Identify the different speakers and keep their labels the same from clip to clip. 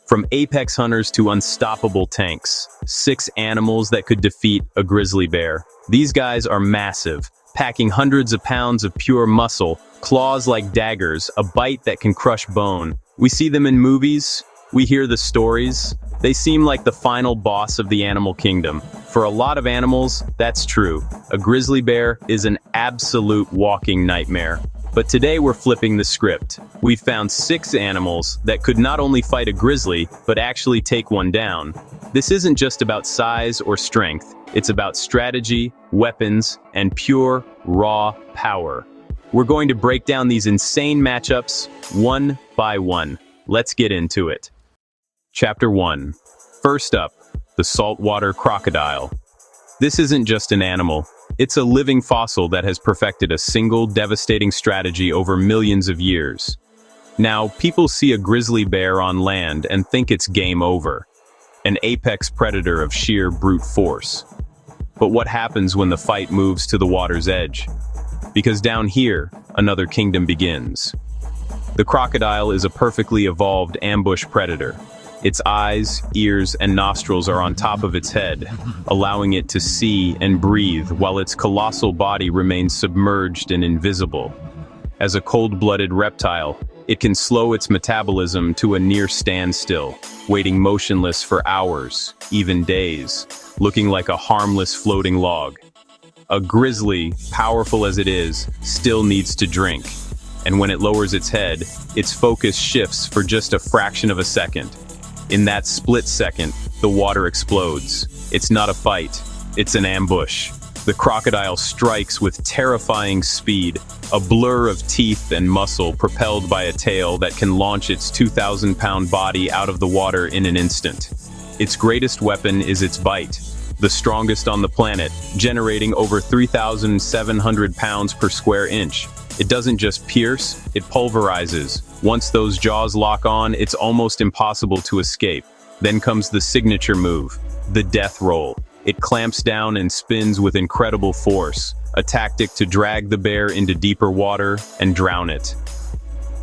Speaker 1: From apex hunters to unstoppable tanks, 6 animals that could defeat a grizzly bear. These guys are massive, packing hundreds of pounds of pure muscle, claws like daggers, a bite that can crush bone. We see them in movies, we hear the stories. They seem like the final boss of the animal kingdom. For a lot of animals, that's true. A grizzly bear is an absolute walking nightmare. But today we're flipping the script. We've found 6 animals that could not only fight a grizzly, but actually take one down. This isn't just about size or strength. It's about strategy, weapons, and pure, raw power. We're going to break down these insane matchups one by one. Let's get into it. Chapter 1. First up, the saltwater crocodile. This isn't just an animal. It's a living fossil that has perfected a single devastating strategy over millions of years. Now, people see a grizzly bear on land and think it's game over, an apex predator of sheer brute force. But what happens when the fight moves to the water's edge? Because down here, another kingdom begins. The crocodile is a perfectly evolved ambush predator. Its eyes, ears, and nostrils are on top of its head, allowing it to see and breathe while its colossal body remains submerged and invisible. As a cold-blooded reptile, it can slow its metabolism to a near standstill, waiting motionless for hours, even days, looking like a harmless floating log. A grizzly, powerful as it is, still needs to drink, and when it lowers its head, its focus shifts for just a fraction of a second. In that split second, the water explodes. It's not a fight, it's an ambush. The crocodile strikes with terrifying speed, a blur of teeth and muscle propelled by a tail that can launch its 2,000-pound body out of the water in an instant. Its greatest weapon is its bite, the strongest on the planet, generating over 3,700 pounds per square inch. It doesn't just pierce, it pulverizes. Once those jaws lock on, it's almost impossible to escape. Then comes the signature move, the death roll. It clamps down and spins with incredible force, a tactic to drag the bear into deeper water and drown it.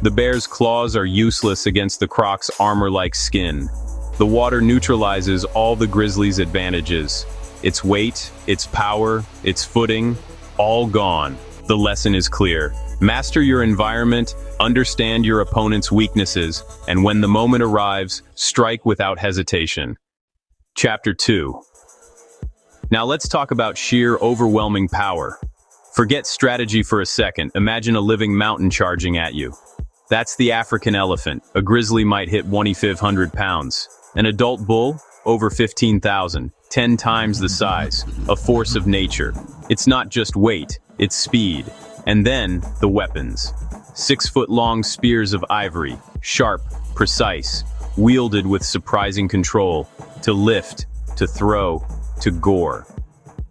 Speaker 1: The bear's claws are useless against the croc's armor-like skin. The water neutralizes all the grizzly's advantages. Its weight, its power, its footing, all gone. The lesson is clear. Master your environment, understand your opponent's weaknesses, and when the moment arrives, strike without hesitation. Chapter 2. Now let's talk about sheer overwhelming power. Forget strategy for a second. Imagine a living mountain charging at you. That's the African elephant. A grizzly might hit 2,500 pounds. An adult bull? Over 15,000. 10 times the size. A force of nature. It's not just weight, it's speed. And then, the weapons. 6-foot-long spears of ivory, sharp, precise, wielded with surprising control, to lift, to throw, to gore.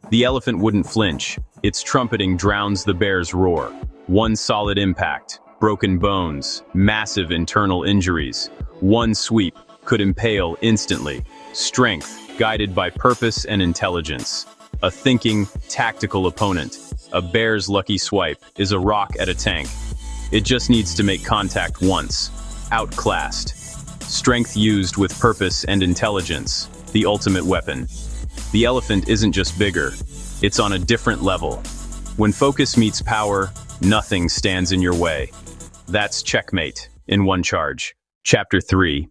Speaker 1: The elephant wouldn't flinch. Its trumpeting drowns the bear's roar. One solid impact, broken bones, massive internal injuries. One sweep could impale instantly. Strength, guided by purpose and intelligence. A thinking, tactical opponent. A bear's lucky swipe is a rock at a tank. It just needs to make contact once. Outclassed. Strength used with purpose and intelligence. The ultimate weapon. The elephant isn't just bigger. It's on a different level. When focus meets power, nothing stands in your way. That's checkmate in one charge. Chapter 3.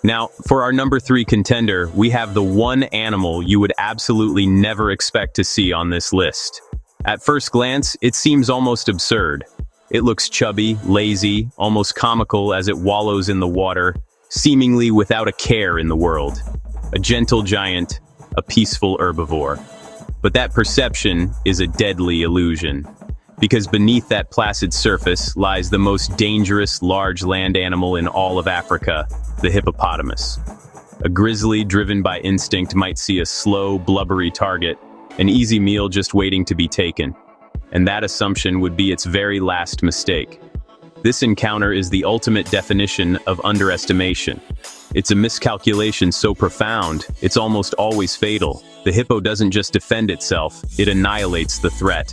Speaker 1: Now, for our number 3 contender, we have the one animal you would absolutely never expect to see on this list. At first glance, it seems almost absurd. It looks chubby, lazy, almost comical as it wallows in the water, seemingly without a care in the world. A gentle giant, a peaceful herbivore. But that perception is a deadly illusion, because beneath that placid surface lies the most dangerous large land animal in all of Africa, the hippopotamus. A grizzly driven by instinct might see a slow, blubbery target, an easy meal just waiting to be taken. And that assumption would be its very last mistake. This encounter is the ultimate definition of underestimation. It's a miscalculation so profound, it's almost always fatal. The hippo doesn't just defend itself, it annihilates the threat.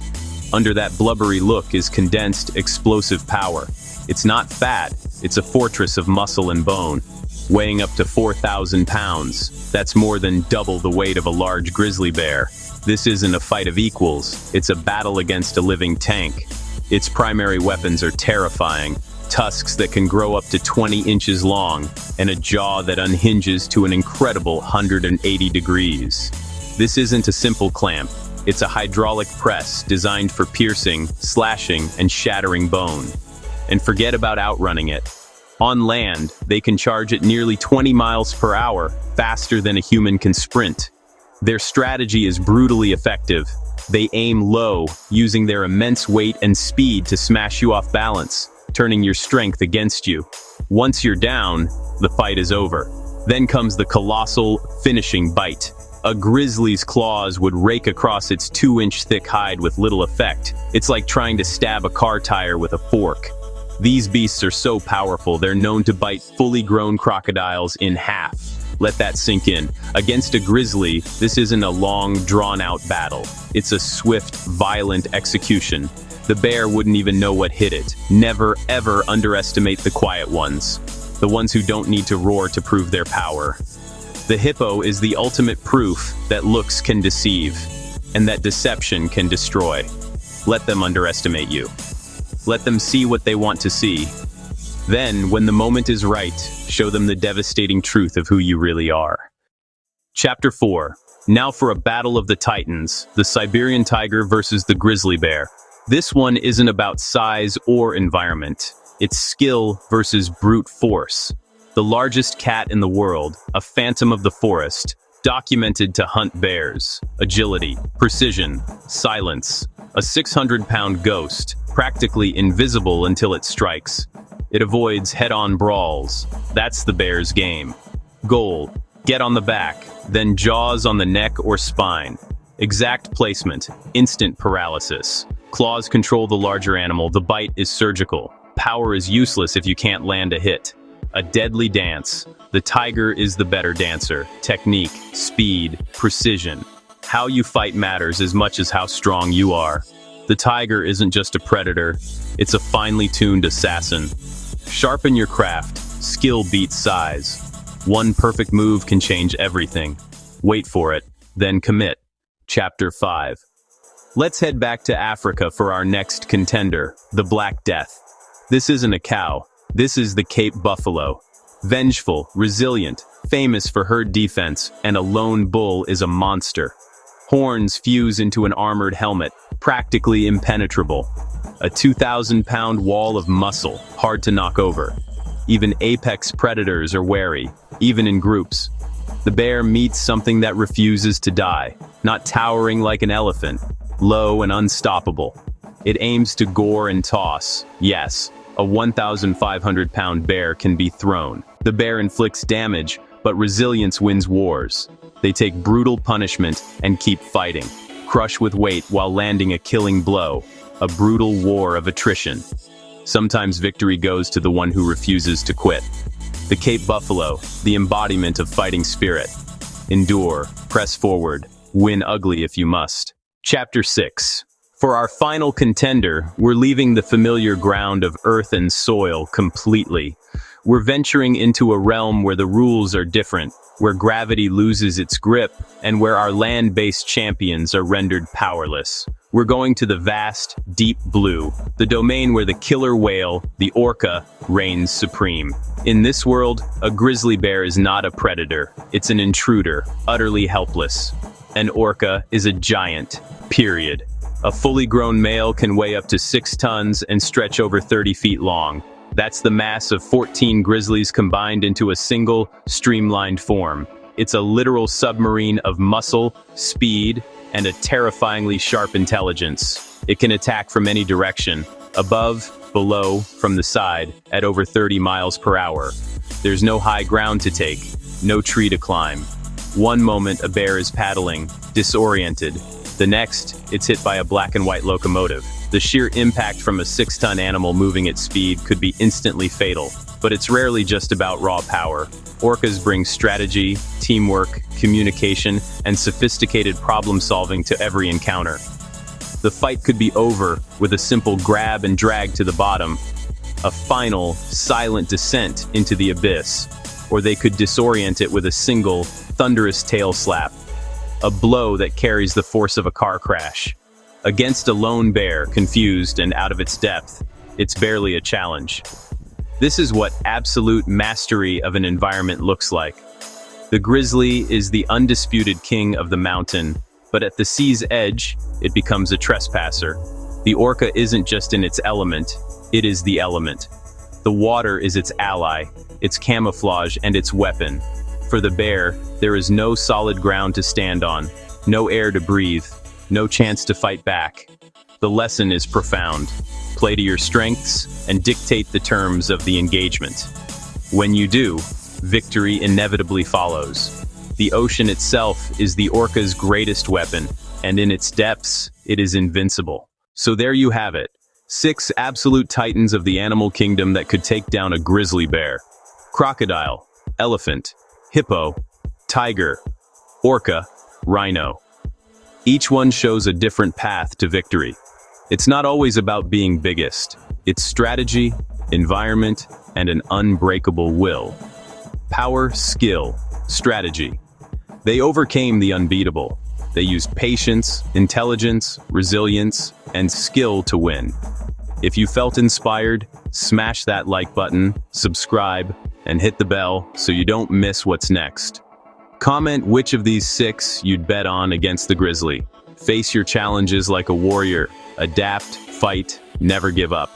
Speaker 1: Under that blubbery look is condensed, explosive power. It's not fat, it's a fortress of muscle and bone. weighing up to 4,000 pounds. That's more than double the weight of a large grizzly bear. This isn't a fight of equals, it's a battle against a living tank. Its primary weapons are terrifying. Tusks that can grow up to 20 inches long, and a jaw that unhinges to an incredible 180 degrees. This isn't a simple clamp. It's a hydraulic press designed for piercing, slashing, and shattering bone. And forget about outrunning it. On land, they can charge at nearly 20 miles per hour, faster than a human can sprint. Their strategy is brutally effective. They aim low, using their immense weight and speed to smash you off balance, turning your strength against you. Once you're down, the fight is over. Then comes the colossal, finishing bite. A grizzly's claws would rake across its 2-inch thick hide with little effect. It's like trying to stab a car tire with a fork. These beasts are so powerful, they're known to bite fully grown crocodiles in half. Let that sink in. Against a grizzly, this isn't a long, drawn-out battle. It's a swift, violent execution. The bear wouldn't even know what hit it. Never, ever underestimate the quiet ones. The ones who don't need to roar to prove their power. The hippo is the ultimate proof that looks can deceive, and that deception can destroy. Let them underestimate you. Let them see what they want to see. Then, when the moment is right, show them the devastating truth of who you really are. Chapter 4. Now for a battle of the titans, the Siberian tiger versus the grizzly bear. This one isn't about size or environment. It's skill versus brute force. The largest cat in the world, a phantom of the forest, documented to hunt bears. Agility, precision, silence. A 600-pound ghost, practically invisible until it strikes. It avoids head-on brawls. That's the bear's game. Goal: get on the back, then jaws on the neck or spine. Exact placement, instant paralysis. Claws control the larger animal, the bite is surgical. Power is useless if you can't land a hit. A deadly dance. The tiger is the better dancer. Technique, speed, precision. How you fight matters as much as how strong you are. The tiger isn't just a predator, it's a finely tuned assassin. Sharpen your craft. Skill beats size. One perfect move can change everything. Wait for it, then commit. Chapter 5. Let's head back to Africa for our next contender, the Black Death. This isn't a cow. This is the Cape buffalo. Vengeful, resilient, famous for herd defense, and a lone bull is a monster. Horns fuse into an armored helmet, practically impenetrable. A 2,000-pound wall of muscle, hard to knock over. Even apex predators are wary, even in groups. The bear meets something that refuses to die, not towering like an elephant, low and unstoppable. It aims to gore and toss. Yes, a 1,500-pound bear can be thrown. The bear inflicts damage, but resilience wins wars. They take brutal punishment and keep fighting. Crush with weight while landing a killing blow. A brutal war of attrition. Sometimes victory goes to the one who refuses to quit. The Cape buffalo, the embodiment of fighting spirit. Endure, press forward, win ugly if you must. Chapter 6. For our final contender, we're leaving the familiar ground of earth and soil completely. We're venturing into a realm where the rules are different, where gravity loses its grip, and where our land-based champions are rendered powerless. We're going to the vast, deep blue, the domain where the killer whale, the orca, reigns supreme. In this world, a grizzly bear is not a predator. It's an intruder, utterly helpless. An orca is a giant, period. A fully grown male can weigh up to 6 tons and stretch over 30 feet long. That's the mass of 14 grizzlies combined into a single, streamlined form. It's a literal submarine of muscle, speed, and a terrifyingly sharp intelligence. It can attack from any direction, above, below, from the side, at over 30 miles per hour. There's no high ground to take, no tree to climb. One moment a bear is paddling, disoriented. The next, it's hit by a black and white locomotive. The sheer impact from a 6-ton animal moving at speed could be instantly fatal, but it's rarely just about raw power. Orcas bring strategy, teamwork, communication, and sophisticated problem-solving to every encounter. The fight could be over with a simple grab and drag to the bottom, a final, silent descent into the abyss. or they could disorient it with a single, thunderous tail slap. A blow that carries the force of a car crash. Against a lone bear, confused and out of its depth, it's barely a challenge. This is what absolute mastery of an environment looks like. The grizzly is the undisputed king of the mountain, but at the sea's edge, it becomes a trespasser. The orca isn't just in its element, it is the element. The water is its ally, its camouflage and its weapon. For the bear, there is no solid ground to stand on, no air to breathe, no chance to fight back. The lesson is profound. Play to your strengths and dictate the terms of the engagement. When you do, victory inevitably follows. The ocean itself is the orca's greatest weapon, and in its depths, it is invincible. So there you have it. 6 absolute titans of the animal kingdom that could take down a grizzly bear. Crocodile, elephant, hippo, tiger, orca, rhino. Each one shows a different path to victory. It's not always about being biggest. It's strategy, environment, and an unbreakable will. Power, skill, strategy. They overcame the unbeatable. They used patience, intelligence, resilience, and skill to win. If you felt inspired, smash that like button, subscribe, and hit the bell so you don't miss what's next. Comment which of these 6 you'd bet on against the grizzly. Face your challenges like a warrior. Adapt, fight, never give up.